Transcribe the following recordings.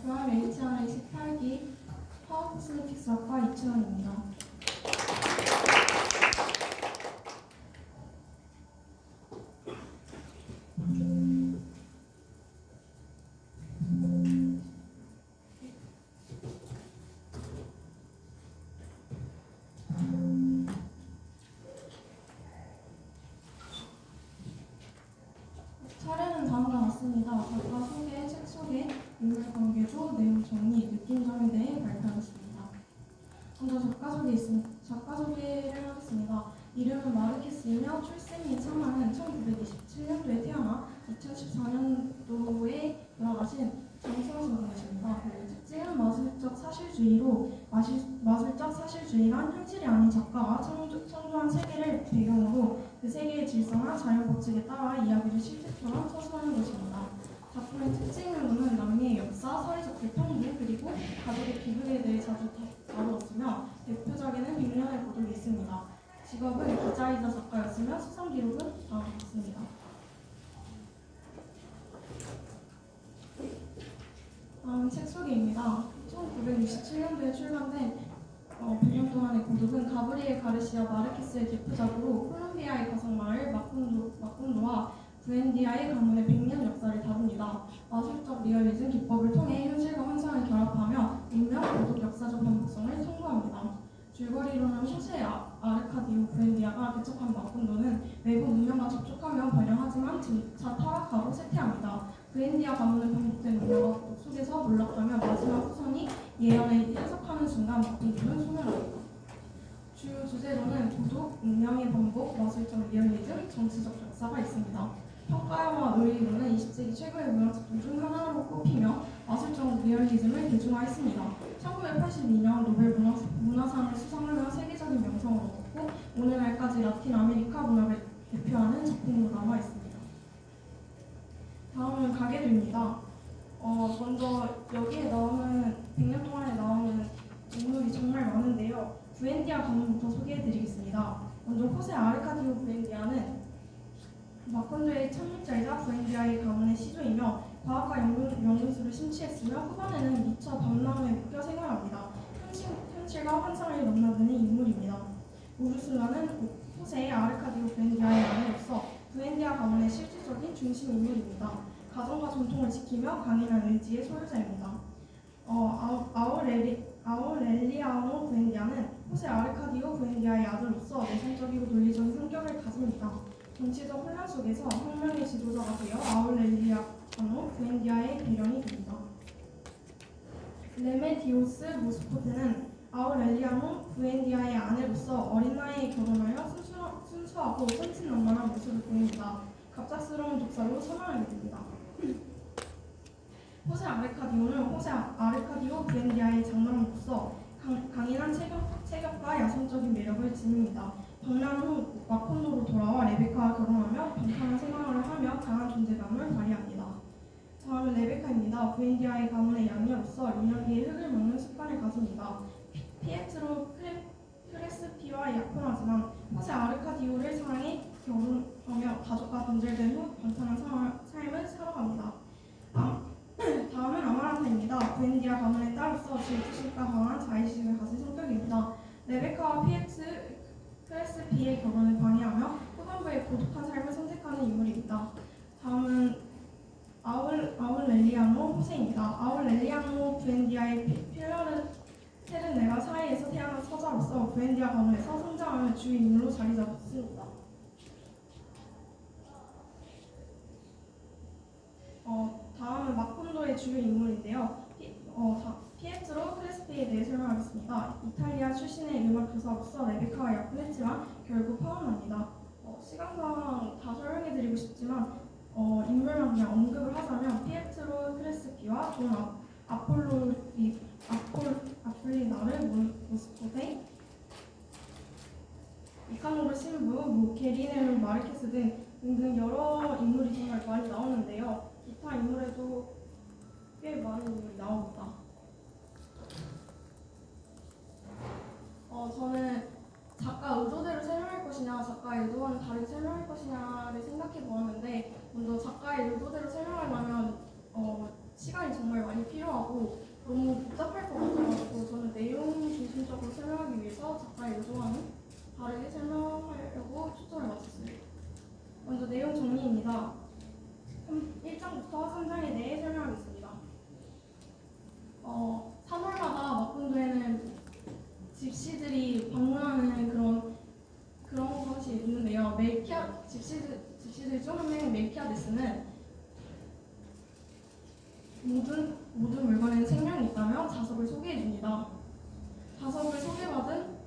저는 HR 28기 화학 코스메틱스학과 이채원입니다. 차례는 다음과 같습니다. 작가 소개, 책 소개, 인물 관계도, 내용 정리, 느낀 점에 대해 발표하겠습니다. 먼저 작가 소개를 하겠습니다. 이름은 마르케스이며 출생이 창하는 1927년도에 태어나 2014년도에 돌아가신 정승하신 분이십니다. 특징은 마술적 사실주의란 현실이 아닌 작가가 창조한 세계를 배경으로 그 세계의 질서나 자연 법칙에 따라 이야기를 실제처럼 서술하는 것입니다. 작품의 특징으로는 남미의 역사, 사회적 불평등, 그리고 가족의 비극에 대해 자주 다루었으며 대표작에는 100년의 고독이 있습니다. 직업은 기자이자 작가였으며 수상 기록은 다음과 같습니다. 다음은 책 소개입니다. 1967년도에 출간된 100년 동안의 고독은 가브리엘 가르시아 마르케스의 대표작으로 콜롬비아의 가상마을 마콘도와 부엔디아의 가문의 100년 역사를 다룹니다. 마술적 리얼리즘 기법을 통해 현실과 환상을 결합하며 운명, 고독, 역사적 반복성을 첨부합니다. 줄거리로는 호세 아르카디오 부엔디아가 개척한 마콘도는 외부 문명과 접촉하며 발령하지만 점차 타락하고 쇠퇴합니다. 부엔디아 가문은 반복된 운명과 고독 속에서 몰락하며 마지막 후손이 예언을 해석하는 순간 마콘도는 소멸합니다. 주요 주제로는 고독, 운명의 반복, 마술적 리얼리즘, 정치적 역사가 있습니다. 평가와 의의로는 20세기 최고의 문학작품 중 하나로 꼽히며 마술적 리얼리즘을 대중화했습니다. 1982년 노벨 문화상을 수상하며 세계적인 명성을 얻었고 오늘날까지 라틴 아메리카 문학을 대표하는 작품으로 남아있습니다. 다음은 가계도입니다. 먼저 여기에 나오는 100년 동안에 나오는 인물이 정말 많은데요. 부엔디아 가문부터 소개해드리겠습니다. 먼저 호세 아르카디오 부엔디아는 마콘도의 창립자이자 부엔디아의 가문의 시조이며 과학과 연구술을 심취했으며 후반에는 미처 밤나무에 묶여 생활합니다. 현실과 환상을 넘나드는 인물입니다. 우르술라는 호세 아르카디오 부엔디아의 아내로서 부엔디아 가문의 실질적인 중심 인물입니다. 가정과 전통을 지키며 강인한 의지의 소유자입니다. 아우렐리아노 부엔디아는 호세 아르카디오 부엔디아의 아들로서 내성적이고 논리적인 성격을 가집니다. 정치적 혼란 속에서 혁명의 지도자가 되어 아우렐리아노 부엔디아의 배령이 됩니다. 레메디오스 모스코테는 아우렐리아노 부엔디아의 아내로서 어린 나이에 결혼하여 순수하고 천진난만한 모습을 보입니다. 갑작스러운 독사로 사망하게 됩니다. 호세 아르카디오는 호세 아르카디오 부엔디아의 장남으로서 강인한 체격과 야성적인 매력을 지닙니다. 방랑 후 마콘도로 돌아와 레베카와 결혼하며 평탄한 생활을 하며 강한 존재감을 발휘합니다. 다음은 레베카입니다. 부엔디아의 가문의 양녀로서 유년기에 흙을 먹는 습관을 가집니다. 피에트로 크레스피와 약혼하지만 호세 아르카디오를 사랑해 결혼하며 가족과 단절된 후 방탕한 삶을 살아갑니다. 다음은 아마란타입니다. 부엔디아 가문의 딸로서 질투심과 강한 자의식을 가진 성격입니다. 레베카와 피에트 크레스피의 결혼을 방해하며 후반부에 고독한 삶을 선택하는 인물입니다. 다음은 아울렐리아노 호세입니다. 아울렐리아노 부엔디아의 필러르 세르네가 사이에서 태어난 서자로서 부엔디아 가문에서 성장하며 주요 인물로 자리 잡았습니다. 다음은 마콘도의 주요 인물인데요. 피에트로 크레스피에 대해 설명하겠습니다. 이탈리아 출신의 음악 교사로서 레베카와 약혼했지만 결국 파혼합니다. 시간상 다 설명해드리고 싶지만 인물만 그냥 언급을 하자면 피에트로 크레스피와 존 아폴리나르 모스코테, 니카노르 신부, 게리네르 마르케스 등등 여러 인물이 정말 많이 나오는데요. 기타 인물에도 꽤 많은 인물이 나옵니다. 저는 작가 의도대로 설명할 것이냐, 작가의 의도와는 다르게 설명할 것이냐를 생각해 보았는데, 먼저 작가의 의도대로 설명하려면 시간이 정말 많이 필요하고 너무 복잡할 것 같아가지고 저는 내용 중심적으로 설명하기 위해서 작가의 요구하는 다르게 설명하려고 초점을 맞췄습니다. 먼저 내용 정리입니다. 1장부터 3장에 대해 설명하겠습니다. 3월마다 마콘도에는 집시들이 방문하는 그런 것이 있는데요. 집시들 중 한 명인 멜키아데스는 모든 물건에는 생명이 있다며 자석을 소개해 줍니다. 자석을 소개받은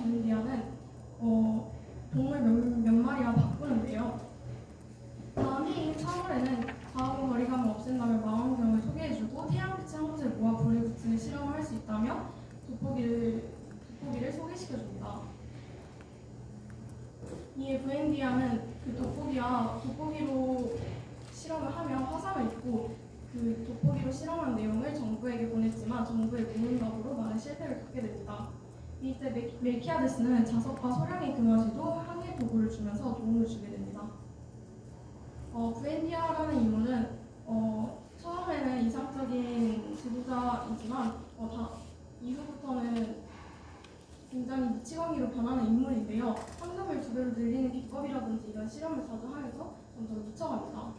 브렌디아는 동물 몇 마리와 바꾸는데요. 다음 해인 3월에는 과학의 거리감을 없앤다며 망원경을 소개해주고 태양빛이 한 곳에 모아 불을 붙이는 실험을 할 수 있다며 돋보기를 소개시켜줍니다. 이에 브렌디아는 그 돋보기로 실험을 하며 화상을 입고 그 돋보기로 실험한 내용을 정부에게 보냈지만 정부의 무응답으로 많은 실패를 겪게 됩니다. 이때 멜키아데스는 자석과 소량의 금화지도 항해 도구를 주면서 도움을 주게 됩니다. 브렌디아라는 인물은 처음에는 이상적인 지도자이지만 이후부터는 굉장히 미치광이로 변하는 인물인데요. 황금을 2배로 늘리는 비법이라든지 이런 실험을 자주 하면서 점점 미쳐갑니다.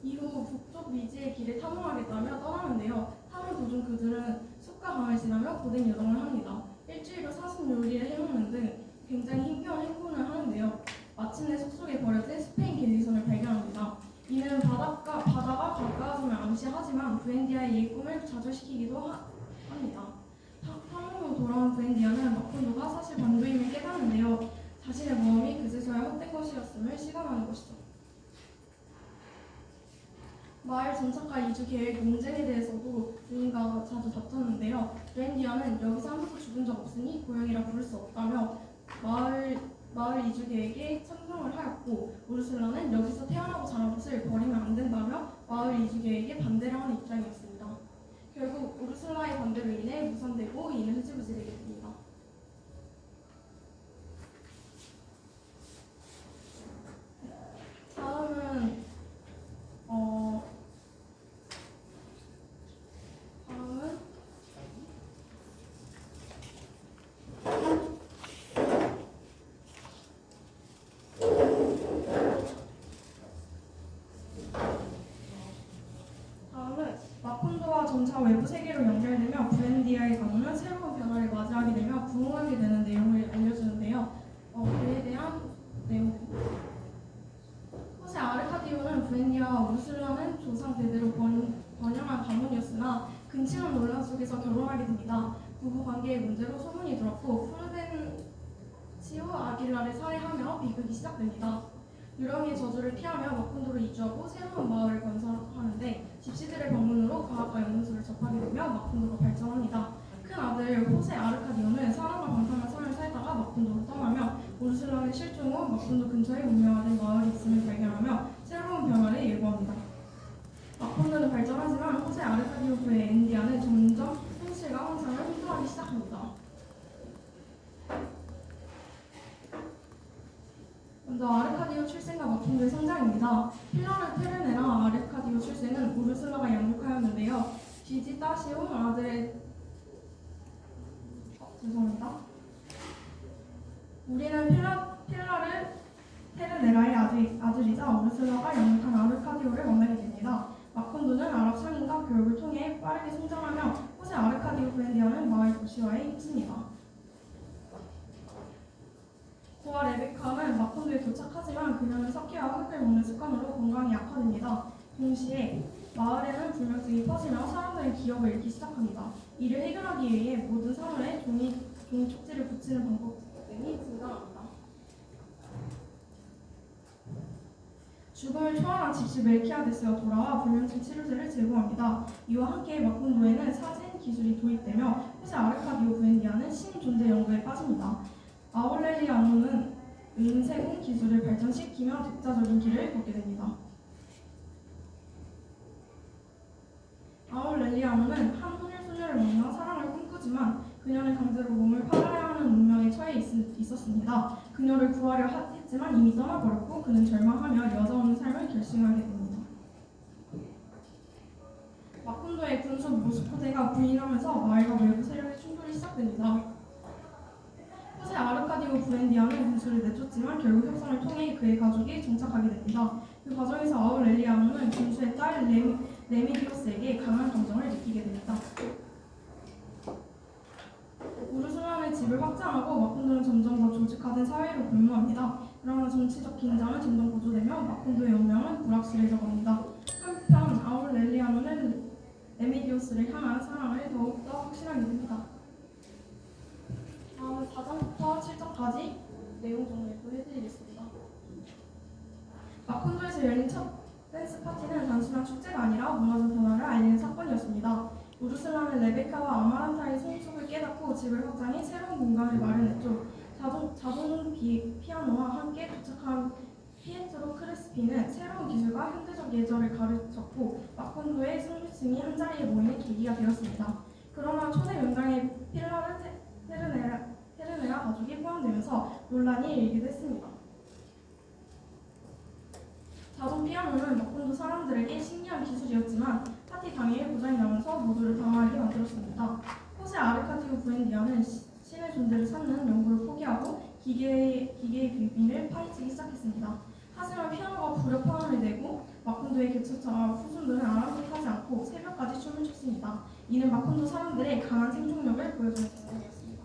이후 북쪽 미지의 길을 탐험하겠다며 떠나는데요. 탐험 도중 그들은 숲과 강을 지나며 고된 여정을 합니다. 일주일로 40요리를 해먹는 등 굉장히 힘겨운 행군을 하는데요. 마침내 숲속에 버려진 스페인 갤리선을 발견합니다. 이는 바다가 가까워짐을 암시하지만 브렌디아의 이 꿈을 좌절시키기도 합니다. 탐험 후 돌아온 브렌디아는 마콘도가 사실 반도임을 깨닫는데요. 자신의 모험이 그제서야 헛된 것이었음을 실감하는 것이죠. 마을 정착과 이주 계획 논쟁에 대해서도 부인과 자주 다퉜는데요. 브렌디아는 여기서 한 번도 죽은 적 없으니 고향이라 부를 수 없다며 마을 이주 계획에 찬성을 하였고 우르슬라는 여기서 태어나고 자란 곳을 버리면 안 된다며 마을 이주 계획에 반대를 하는 입장이었습니다. 결국 우르슬라의 반대로 인해 무산되고 이는 흐지부지 되게 됩니다. 다음은 마콘도와 점차 외부 세계로 연결되며 브렌디아의 가문은 새로운 변화를 맞이하게 되며 부흥하게 되는 내용을 알려주는데요. 그에 대한 내용입니다. 호세 아르카디오는 브렌디아와 우르슬라는 조상 대대로 번영한 가문이었으나 근친한 논란 속에서 결혼하게 됩니다. 부부 관계의 문제로 소문이 들었고 푸르덴치오 아길라를 살해하며 비극이 시작됩니다. 유령의 저주를 피하며 마콘도로 이주하고 새로운 마을을 건설하는데 집시들의 방문으로 과학과 연구소를 접하게 되며 마콘도로 발전합니다. 큰 아들 호세 아르카디오는 사람과 방탕한 삶을 살다가 마콘도로 떠나며 우르슬라는 실종 후 마콘도 근처에 운명화된 마을이 있음을 발견하며 새로운 변화를 예고합니다. 마콘도는 발전하지만 호세 아르카디오의 엔디아는 점점 현실과 환상을 혼동하기 시작합니다. 먼저 아르카디오 출생과 마콘도의 성장입니다. 필라르 테르네라 아르카디오 출생은 우르슬라가 양육하였는데요. 뒤지 따시오 아들의 죄송합니다. 우리는 필라르 테르네라의 아들이자 우르슬라가 양육한 아르카디오를 만나게 됩니다. 마콘도는 아랍 상인과 교육을 통해 빠르게 성장하며 호세 아르카디오 브렌디아는 마을 도시화에 힘씁니다. 고아 레베카는 마콘도에 도착하지만 그녀는 석회와 흙을 먹는 습관으로 건강이 악화됩니다. 동시에 마을에는 불면증이 퍼지며 사람들은 기억을 잃기 시작합니다. 이를 해결하기 위해 모든 사물에 종이 쪽지를 붙이는 방법 등이 등장합니다. 죽음을 초월한 집시 멜키아데스가 돌아와 불면증 치료제를 제공합니다. 이와 함께 마콘도에는 사진 기술이 도입되며 호세 아르카디오 브렌디아는 신존재 연구에 빠집니다. 아울렐리아노는 은세공 기술을 발전시키며 독자적인 길을 걷게 됩니다. 아울렐리아노는 한 혼혈 소녀를 만나 사랑을 꿈꾸지만 그녀는 강제로 있습니다. 그녀를 구하려 했지만 이미 떠나버렸고 그는 절망하며 여자 없는 삶을 결심하게 됩니다. 마콘도의 군수 모스코데가 부인하면서 마을과 외부 세력의 충돌이 시작됩니다. 호세 아르카디오 부엔디아는 군수를 내쫓지만 결국 협상을 통해 그의 가족이 정착하게 됩니다. 그 과정에서 아우렐리아노는 군수의 딸 레미디오스에게 강한 감정을 느끼게 됩니다. 우르슬란의 집을 확장하고 마콘도는 점점 더 조직화된 사회로 분모합니다. 그러나 정치적 긴장은 점점 고조되며 마콘도의 운명은 불확실해져 갑니다. 한편 아우렐리아노는 레미디오스를 향한 사랑을 더욱더 확실하게 됩니다. 다음은 4장부터 7장까지 내용 정리를 해드리겠습니다. 마콘도에서 열린 첫 댄스 파티는 단순한 축제가 아니라 문화적 변화를 알리는 사건이었습니다. 우르슬라는 레베카와 아마란타의 성숙을 깨닫고 집을 확장해 새로운 공간을 마련했죠. 자동 피아노와 함께 도착한 피에트로 크레스피는 새로운 기술과 현대적 예절을 가르쳤고 마콘도의 상류층이 한자리에 모이는 계기가 되었습니다. 그러나 초대 명장의 필라르 테르네라 가족이 포함되면서 논란이 일기도 했습니다. 자동 피아노는 마콘도 사람들에게 신기한 기술이었지만 파티 당일 고장이 나면서 모두를 당황하게 만들었습니다. 호세 아르카디오 부엔디아는 신의 존재를 찾는 연구를 포기하고 기계의 비밀을 파헤치기 시작했습니다. 하지만 피아노가 불협화음을 내고 마콘도의 개척자와 후손들은 아랑곳하지 않고 새벽까지 춤을 췄습니다. 이는 마콘도 사람들의 강한 생존력을 보여주는 장면이었습니다.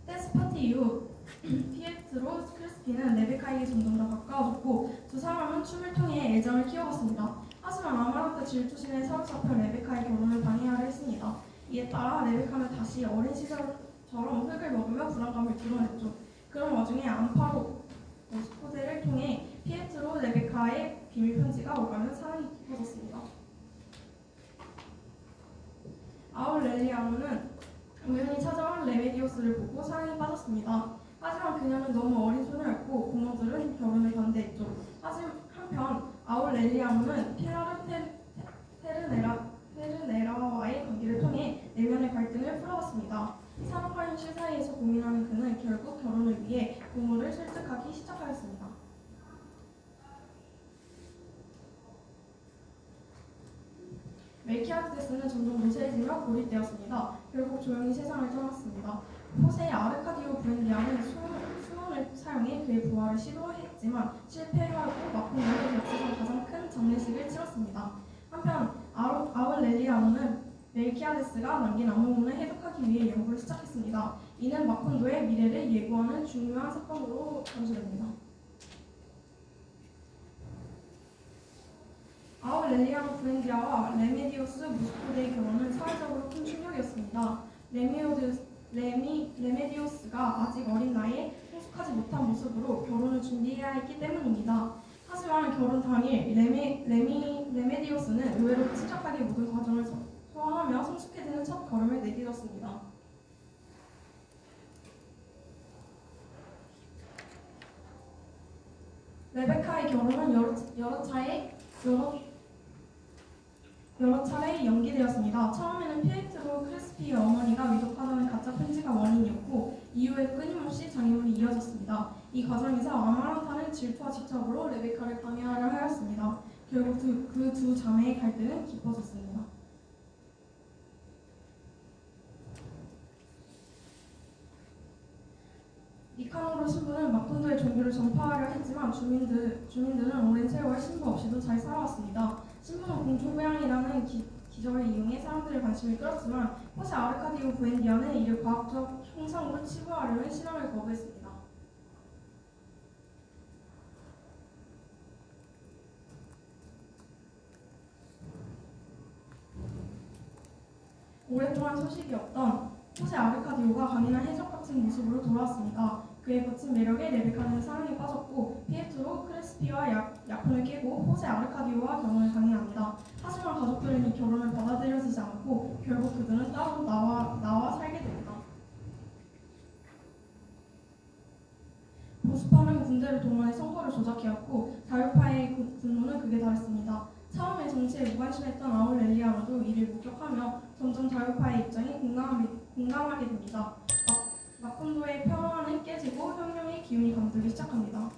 댄스 파티 이후 피에트로 크레스피는 레베카에게 점점 더 가까워졌고 두 사람은 춤을 통해 애정을 키워갔습니다. 하지만 아마란타 질투심에 사로잡혀 레베카의 결혼을 방해하려 했습니다. 이에 따라 레베카는 다시 어린 시절처럼 흙을 먹으며 불안감을 드러냈죠. 그런 와중에 암파로 모스코데를 통해 피에트로 레베카의 비밀 편지가 오가며 사랑이 깊어졌습니다. 아울렐리아노는 우연히 찾아온 레메디오스를 보고 사랑에 빠졌습니다. 하지만 그녀는 너무 어린 소녀였고 부모들은 결혼을 반대했죠. 하지만 한편 아울렐리아노는 필라르 테르네라와의 관계를 통해 내면의 갈등을 풀어갔습니다. 사랑과 현실 사이에서 고민하는 그는 결국 결혼을 위해 부모를 설득하기 시작하였습니다. 멜키아데스는 점점 노쇠해지며 고립되었습니다. 결국 조용히 세상을 떠났습니다. 호세 아르카디오 부엔디아는 수원을 사용해 그의 부활을 시도했지만 실패하고 마콘도는 역사상 가장 큰 장례식을 치렀습니다. 한편 아울렐리아노는 멜키아데스가 남긴 암호문을 해독하기 위해 연구를 시작했습니다. 이는 마콘도의 미래를 예고하는 중요한 사건으로 간주됩니다. 아울렐리아노 부엔디아와 레메디오스 무스코데의 결혼은 사회적으로 큰 충격이었습니다. 레메디오스가 아직 어린 나이에 성숙하지 못한 모습으로 결혼을 준비해야 했기 때문입니다. 하지만 결혼 당일 레메디오스는 의외로 침착하게 모든 과정을 소화하며 성숙해지는 첫 걸음을 내딛었습니다. 레베카의 결혼은 여러 차례 연기되었습니다. 처음에는 피에트로 크레스피의 어머니가 위독하다는 가짜 편지가 원인이었고 이후에 끊임없이 장애물이 이어졌습니다. 이 과정에서 아마란타는 질투와 집착으로 레베카를 방해하려 하였습니다. 결국 그 두 자매의 갈등은 깊어졌습니다. 니카노르 신부는 마콘도의 종교를 전파하려 했지만 주민들은 오랜 세월 신부 없이도 잘 살아왔습니다. 신부는 공중부양이라는 기적을 이용해 사람들의 관심을 끌었지만 호세 아르카디오 부엔디아는 이를 과학적 형상으로 치부하려는 신앙을 거부했습니다. 오랫동안 소식이 없던 호세 아르카디오가 강인한 해적 같은 모습으로 돌아왔습니다. 그의 거친 매력에 레베카는 사랑에 빠졌고 피에트로 크레스피와 약혼을 깨고 호세 아르카디오와 결혼을 강행합니다. 하지만 가족들은 이 결혼을 받아들여지지 않고 결국 그들은 따로 나와 살게 됩니다. 보수파는 군대를 동원해 선거를 조작해왔고 자유파의 분노는 극에 달했습니다. 처음에 정치에 무관심했던 아울렐리아노도 이를 목격하며 점점 자유파의 입장에 공감하게 됩니다. 마콘도의 평화는 깨지고 혁명의 기운이 감돌기 시작합니다.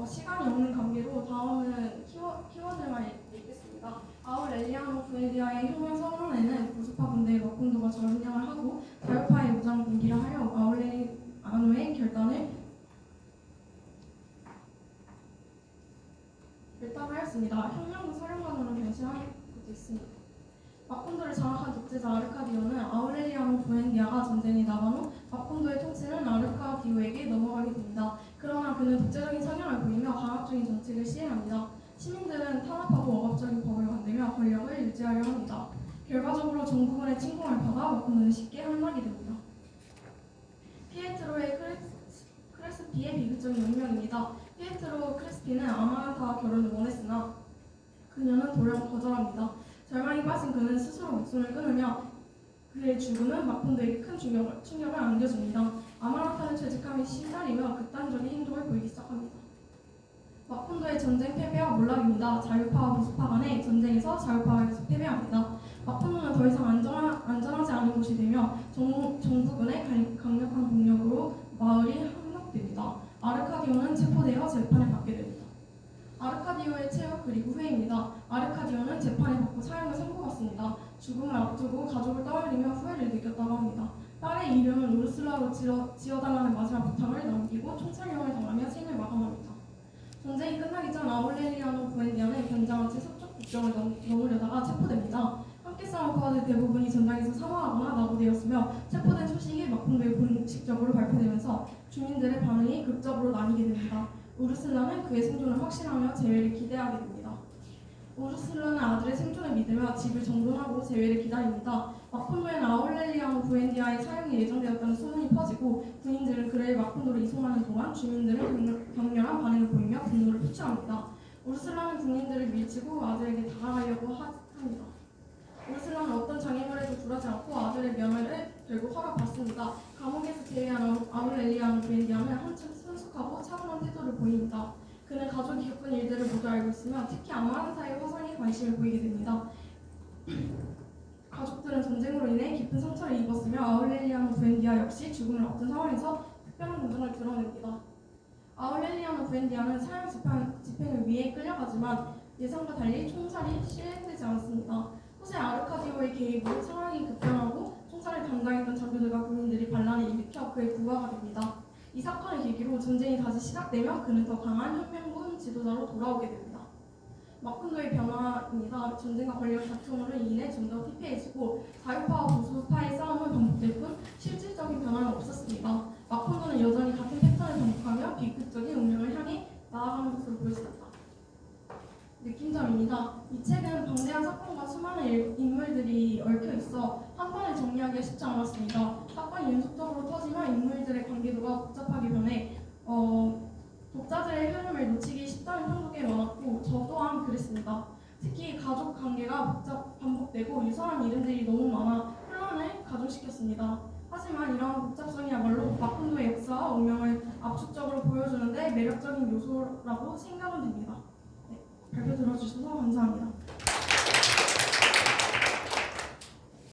시간이 없는 관계로 다음은 키워드만 읽겠습니다. 아우렐리아노 부에디아의 혁명 선언에는 보수파 군대의 마콘도가 전향을 하고 자유파의 무장 분기를 하여 아우렐리아노의 결단하였습니다. 혁명군 사령관으로 변신한 것도 있습니다. 마콘도를 장악한 독재자 아르카디오는 아우렐리아노 부엔디아가 전쟁에 나간 후 마콘도의 통치는 아르카디오에게 넘어가게 됩니다. 그러나 그는 독재적인 성향을 보이며 강압적인 정책을 시행합니다. 시민들은 탄압하고 억압적인 법을 만들며 권력을 유지하려 합니다. 결과적으로 정부군의 침공을 받아 마콘도는 쉽게 함락이 됩니다. 피에트로의 크레스피의 비극적인 운명입니다. 피에트로 크레스피는 아마란타와 결혼을 원했으나 그녀는 돌연 거절합니다. 절망에 빠진 그는 스스로 목숨을 끊으며 그의 죽음은 마콘도에게 큰 충격을 안겨줍니다. 아마란타는 죄책감에 시달리며 극단적인 행동을 보이기 시작합니다. 마콘도의 전쟁 패배와 몰락입니다. 자유파와 보수파 간의 전쟁에서 자유파가 계속 패배합니다. 마콘도는 더 이상 안전하지 않은 곳이 되며 정부군의 강력한 공격으로 마을이 함락됩니다. 아르카디오는 체포되어 재판을 받게 됩니다. 아르카디오의 체육 그리고 후회입니다. 아르카디오는 재판에 받고 사형을 선고받습니다. 죽음을 앞두고 가족을 떠올리며 후회를 느꼈다고 합니다. 딸의 이름은 우르슬라로 지어달라는 마지막 부탁을 남기고 총살령을 당하며 생을 마감합니다. 전쟁이 끝나기 전 아우렐리아노 부엔디아는 변장한 채 서쪽 국경을 넘으려다가 체포됩니다. 함께 싸운 부하들 대부분이 전장에서 사망하거나 나고되었으며 체포된 소식이 마콘도에 공식적으로 발표되면서 주민들의 반응이 극적으로 나뉘게 됩니다. 우르슬라는 그의 생존을 확신하며 재회를 기대하게 됩니다. 우르슬라는 아들의 생존을 믿으며 집을 정돈하고 재회를 기다립니다. 마콘도에는 아우렐리아노 부엔디아의 사형이 예정되었다는 소문이 퍼지고 군인들은 그를 마콘도로 이송하는 동안 주민들은 격렬한 반응을 보이며 분노를 표출합니다. 우르슬라는 군인들을 밀치고 아들에게 다가가려고 합니다. 우르슬라는 어떤 장애물에도 굴하지 않고 아들의 면회를 결국 허락받습니다. 감옥에서 제외한 아우렐리아노 부엔디아는 한층 순숙하고 차분한 태도를 보입니다. 그는 가족이 겪은 일들을 모두 알고 있으며 특히 아마란타의 화상에 관심을 보이게 됩니다. 가족들은 전쟁으로 인해 깊은 상처를 입었으며 아우렐리아노 부엔디아 역시 죽음을 앞둔 상황에서 특별한 감정을 드러냅니다. 아우렐리아노 부엔디아는 사형 집행을 위해 끌려가지만 예상과 달리 총살이 실행되지 않습니다. 호세 아르카디오의 개입으로 상황이 급변하고 총살을 담당했던 장교들과 군인들이 반란을 일으켜 그의 부하가 됩니다. 이 사건을 계기로 전쟁이 다시 시작되며 그는 더 강한 혁명군 지도자로 돌아오게 됩니다. 마콘도의 변화입니다. 전쟁과 권력 다툼으로 인해 좀 더 피폐해지고 자유파와 보수파의 싸움은 반복될 뿐 실질적인 변화는 없었습니다. 마콘도는 여전히 같은 패턴을 반복하며 비극적인 운명을 향해 나아가는 것으로 보였습니다. 느낌점입니다. 이 책은 방대한 사건과 수많은 인물들이 얽혀 있어 한 번에 정리하기가 쉽지 않았습니다. 사건이 연속적으로 터지며 인물들의 관계도가 복잡하게 변해 독자들의 흐름을 놓치기 쉽다는 평도 꽤 많았고 저 또한 그랬습니다. 특히 가족 관계가 반복되고 유사한 이름들이 너무 많아 혼란을 가중시켰습니다. 하지만 이러한 복잡성이야말로 마콘도의 역사와 운명을 압축적으로 보여주는데 매력적인 요소라고 생각은 됩니다. 발표 들어주셔서 감사합니다.